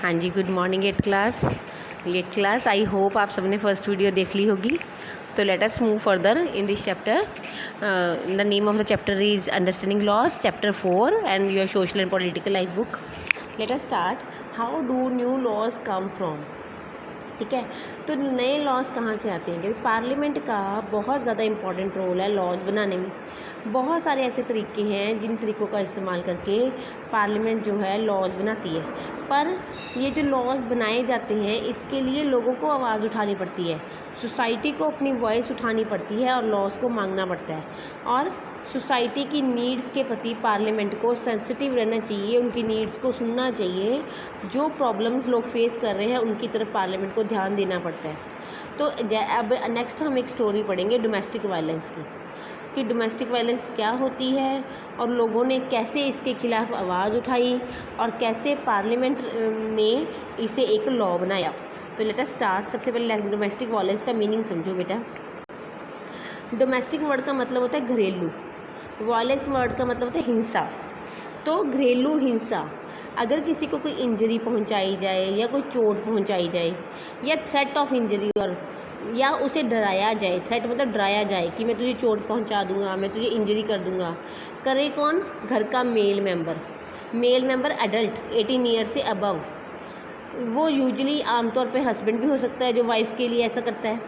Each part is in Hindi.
हाँ जी, good morning eight class I hope आप सबने फर्स्ट वीडियो देख ली होगी। तो let us move further in this chapter. The name of the chapter is understanding laws, chapter 4 and your social and political life book. Let us start. How do new laws come from? ठीक है, तो नए लॉज कहाँ से आते हैं? क्योंकि पार्लियामेंट का बहुत ज़्यादा इंपॉर्टेंट रोल है लॉज बनाने में। बहुत सारे ऐसे तरीके हैं जिन तरीक़ों का इस्तेमाल करके पार्लियामेंट जो है लॉज बनाती है। पर ये जो लॉज बनाए जाते हैं इसके लिए लोगों को आवाज़ उठानी पड़ती है, सोसाइटी को अपनी वॉइस उठानी पड़ती है और लॉज को मांगना पड़ता है। और सोसाइटी की नीड्स के प्रति पार्लियामेंट को सेंसिटिव रहना चाहिए, उनकी नीड्स को सुनना चाहिए। जो प्रॉब्लम्स लोग फेस कर रहे हैं उनकी तरफ पार्लियामेंट को ध्यान देना पड़ता है। तो अब नेक्स्ट हम एक स्टोरी पढ़ेंगे डोमेस्टिक वायलेंस की, कि डोमेस्टिक वायलेंस क्या होती है और लोगों ने कैसे इसके खिलाफ आवाज़ उठाई और कैसे पार्लियामेंट ने इसे एक लॉ बनाया। तो लेट अस स्टार्ट। सबसे पहले डोमेस्टिक वायलेंस का मीनिंग समझो बेटा। डोमेस्टिक वर्ड का मतलब होता है घरेलू, वायलेंस वर्ड का मतलब होता है हिंसा। तो घरेलू हिंसा, अगर किसी को कोई इंजरी पहुंचाई जाए या कोई चोट पहुंचाई जाए या थ्रेट ऑफ इंजरी, और या उसे डराया जाए, थ्रेट मतलब डराया जाए कि मैं तुझे चोट पहुंचा दूंगा, मैं तुझे इंजरी कर दूंगा। करे कौन? घर का मेल मेंबर एडल्ट 18 ईयर से अबव। वो यूजुअली आमतौर पे हस्बैंड भी हो सकता है जो वाइफ के लिए ऐसा करता है,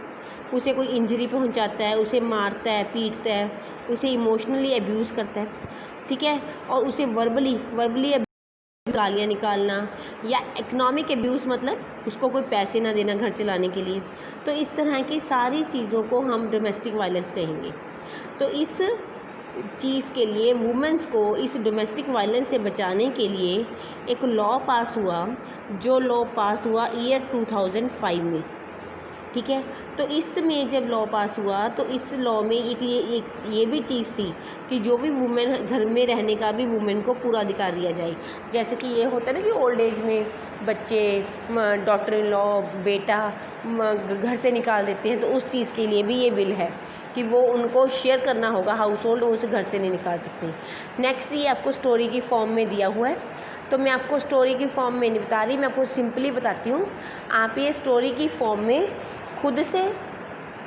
उसे कोई इंजरी पहुंचाता है, उसे मारता है, पीटता है, उसे इमोशनली अब्यूज़ करता है। ठीक है, और उसे वर्बली गालियाँ निकालना, या इकोनॉमिक अब्यूज़ मतलब उसको कोई पैसे ना देना घर चलाने के लिए। तो इस तरह की सारी चीज़ों को हम डोमेस्टिक वायलेंस कहेंगे। तो इस चीज़ के लिए वुमेंस को इस डोमेस्टिक वायलेंस से बचाने के लिए एक लॉ पास हुआ, जो लॉ पास हुआ ईयर 2005 में। ठीक है, तो इसमें जब लॉ पास हुआ तो इस लॉ में एक ये भी चीज़ थी कि जो भी वुमेन घर में रहने का भी वुमेन को पूरा अधिकार दिया जाए। जैसे कि ये होता है ना कि ओल्ड एज में बच्चे डॉटर इन लॉ, बेटा घर से निकाल देते हैं, तो उस चीज़ के लिए भी ये बिल है कि वो उनको शेयर करना होगा हाउस होल्ड, वो उसे घर से नहीं निकाल सकते। नेक्स्ट, ये आपको स्टोरी की फॉर्म में दिया हुआ है, तो मैं आपको स्टोरी की फॉर्म में नहीं बता रही, मैं आपको सिंपली बताती हूँ। आप ये स्टोरी की फॉर्म में खुद से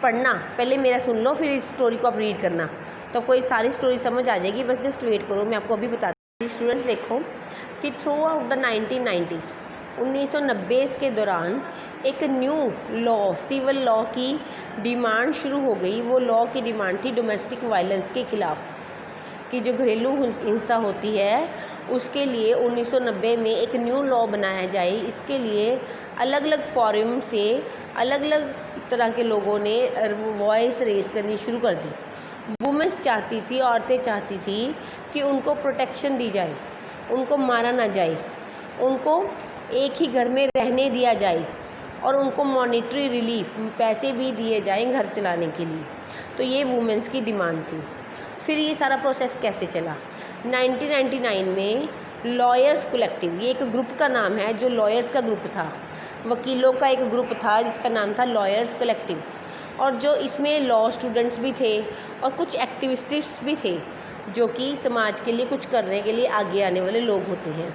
पढ़ना, पहले मेरा सुन लो फिर इस स्टोरी को आप रीड करना, तो आपको ये सारी स्टोरी समझ आ जाएगी। बस जस्ट वेट करो, मैं आपको अभी बताती हूँ। स्टूडेंट्स देखो कि थ्रू आउट द 1990s 1990 के दौरान एक न्यू लॉ, सिविल लॉ की डिमांड शुरू हो गई। वो लॉ की डिमांड थी डोमेस्टिक वायलेंस के खिलाफ, कि जो घरेलू हिंसा होती है उसके लिए 1990 में एक न्यू लॉ बनाया जाए। इसके लिए अलग अलग फॉरम से अलग अलग तरह के लोगों ने वॉइस रेज करनी शुरू कर दी। वुमेन्स चाहती थी, औरतें चाहती थी कि उनको प्रोटेक्शन दी जाए, उनको मारा ना जाए, उनको एक ही घर में रहने दिया जाए और उनको मॉनेटरी रिलीफ, पैसे भी दिए जाएं घर चलाने के लिए। तो ये वुमेन्स की डिमांड थी। फिर ये सारा प्रोसेस कैसे चला? 1999 में लॉयर्स कलेक्टिव, ये एक ग्रुप का नाम है जो लॉयर्स का ग्रुप था, वकीलों का एक ग्रुप था जिसका नाम था लॉयर्स कलेक्टिव। और जो इसमें लॉ स्टूडेंट्स भी थे और कुछ एक्टिविस्ट्स भी थे जो कि समाज के लिए कुछ करने के लिए आगे आने वाले लोग होते हैं।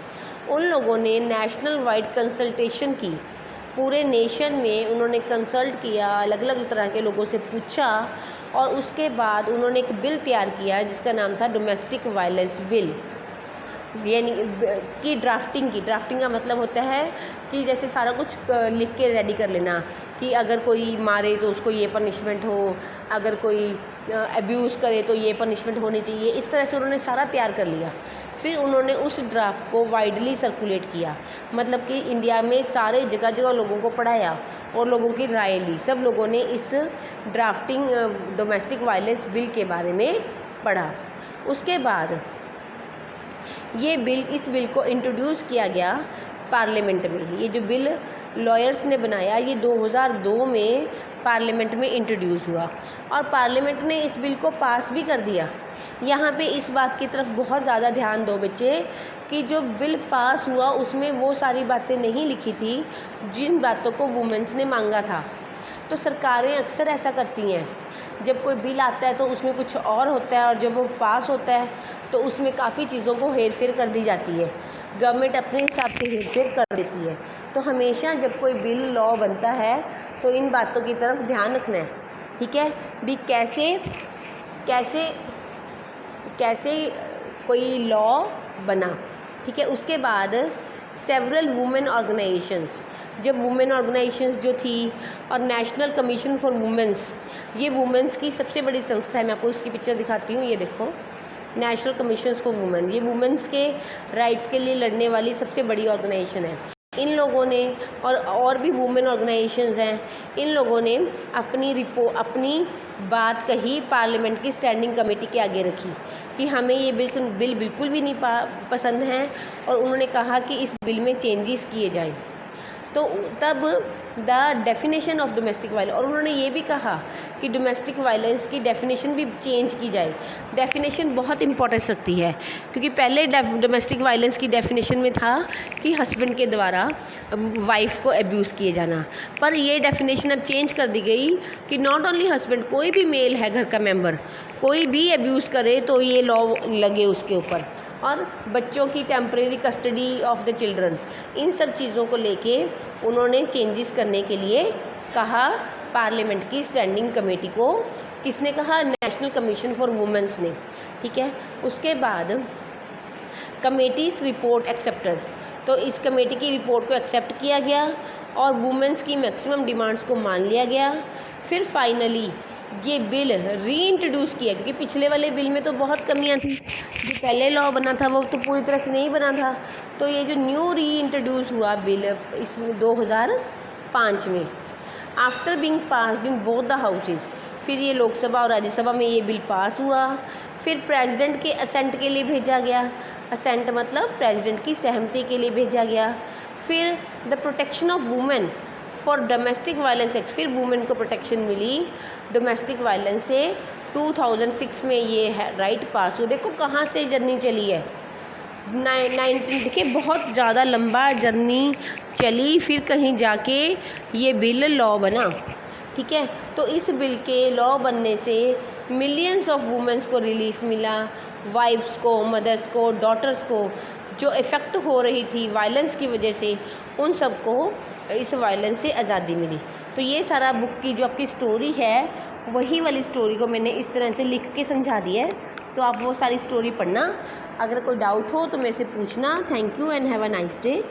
उन लोगों ने नेशनल वाइड कंसल्टेशन की, पूरे नेशन में उन्होंने कंसल्ट किया, अलग अलग तरह के लोगों से पूछा और उसके बाद उन्होंने एक बिल तैयार किया जिसका नाम था डोमेस्टिक वायलेंस बिल। यानी की ड्राफ्टिंग का मतलब होता है कि जैसे सारा कुछ लिख के रेडी कर लेना कि अगर कोई मारे तो उसको ये पनिशमेंट हो, अगर कोई अब्यूज़ करे तो ये पनिशमेंट होनी चाहिए। इस तरह से उन्होंने सारा तैयार कर लिया। फिर उन्होंने उस ड्राफ्ट को वाइडली सर्कुलेट किया, मतलब कि इंडिया में सारे जगह जगह लोगों को पढ़ाया और लोगों की राय ली। सब लोगों ने इस ड्राफ्टिंग डोमेस्टिक वायलेंस बिल के बारे में पढ़ा। उसके बाद इस बिल को इंट्रोड्यूस किया गया पार्लियामेंट में। ये जो बिल लॉयर्स ने बनाया ये 2002 में पार्लियामेंट में इंट्रोड्यूस हुआ और पार्लियामेंट ने इस बिल को पास भी कर दिया। यहाँ पे इस बात की तरफ बहुत ज़्यादा ध्यान दो बच्चे कि जो बिल पास हुआ उसमें वो सारी बातें नहीं लिखी थी जिन बातों को वुमेन्स ने मांगा था। तो सरकारें अक्सर ऐसा करती हैं, जब कोई बिल आता है तो उसमें कुछ और होता है और जब वो पास होता है तो उसमें काफ़ी चीज़ों को हेर फेर कर दी जाती है, गवर्नमेंट अपने हिसाब से हेर फेर कर देती है। तो हमेशा जब कोई बिल लॉ बनता है तो इन बातों की तरफ ध्यान रखना है, ठीक है भी। कैसे कैसे कैसे कोई लॉ बना, ठीक है। उसके बाद सेवरल वुमेन ऑर्गेनाइजेशंस, जब वुमेन ऑर्गेनाइजेशंस जो थी और नेशनल कमीशन फॉर वुमेंस, ये वुमेंस की सबसे बड़ी संस्था है। मैं आपको इसकी पिक्चर दिखाती हूँ, ये देखो, नेशनल कमीशन फॉर वुमेन, ये वुमेंस के राइट्स के लिए लड़ने वाली सबसे बड़ी ऑर्गेनाइजेशन है। इन लोगों ने और भी वुमेन ऑर्गेनाइजेशंस हैं, इन लोगों ने अपनी बात कही, पार्लियामेंट की स्टैंडिंग कमेटी के आगे रखी कि हमें ये बिल बिल्कुल भी नहीं पसंद है, और उन्होंने कहा कि इस बिल में चेंजेस किए जाएं। तो तब the definition of domestic violence, और उन्होंने ये भी कहा कि डोमेस्टिक वायलेंस की डेफिनेशन भी चेंज की जाए। डेफिनेशन बहुत इंपॉर्टेंस रखती है, क्योंकि पहले डोमेस्टिक वायलेंस की डेफिनेशन में था कि हस्बैंड के द्वारा वाइफ को अब्यूज़ किए जाना, पर ये डेफिनेशन अब चेंज कर दी गई कि नॉट ओनली हस्बैंड, कोई भी मेल है घर का मेंबर, कोई भी अब्यूज़ करे तो ये लॉ लगे उसके ऊपर। और बच्चों की temporary custody of the children, इन सब चीज़ों को लेके उन्होंने चेंजेस करने के लिए कहा पार्लियामेंट की स्टैंडिंग कमेटी को। किसने कहा? नेशनल कमीशन फॉर वुमेन्स ने, ठीक है। उसके बाद कमेटीज रिपोर्ट एक्सेप्टेड, तो इस कमेटी की रिपोर्ट को एक्सेप्ट किया गया और वुमेन्स की मैक्सिमम डिमांड्स को मान लिया गया। फिर फाइनली ये बिल री इंट्रोड्यूस किया, क्योंकि पिछले वाले बिल में तो बहुत कमियां थी, जो पहले लॉ बना था वो तो पूरी तरह से नहीं बना था। तो ये जो न्यू री इंट्रोड्यूस हुआ बिल इसमें 2005 में, after being passed in both the houses, फिर ये लोकसभा और राज्यसभा में ये बिल पास हुआ। फिर प्रेसिडेंट के असेंट के लिए भेजा गया, असेंट मतलब प्रेसिडेंट की सहमति के लिए भेजा गया। फिर the protection of women for domestic violence act, फिर वुमेन को प्रोटेक्शन मिली डोमेस्टिक वायलेंस से। 2006 में ये है राइट पास हुआ। देखो कहाँ से जर्नी चली है, 19 देखिए बहुत ज़्यादा लंबा जर्नी चली, फिर कहीं जाके ये बिल लॉ बना, ठीक है। तो इस बिल के लॉ बनने से मिलियंस ऑफ वुमेन्स को रिलीफ मिला, वाइफ्स को, मदर्स को, डॉटर्स को जो इफ़ेक्ट हो रही थी वायलेंस की वजह से, उन सबको इस वायलेंस से आज़ादी मिली। तो ये सारा बुक की जो आपकी स्टोरी है, वही वाली स्टोरी को मैंने इस तरह से लिख के समझा दिया है। तो आप वो सारी स्टोरी पढ़ना, अगर कोई डाउट हो तो मेरे से पूछना। Thank you and have a nice day.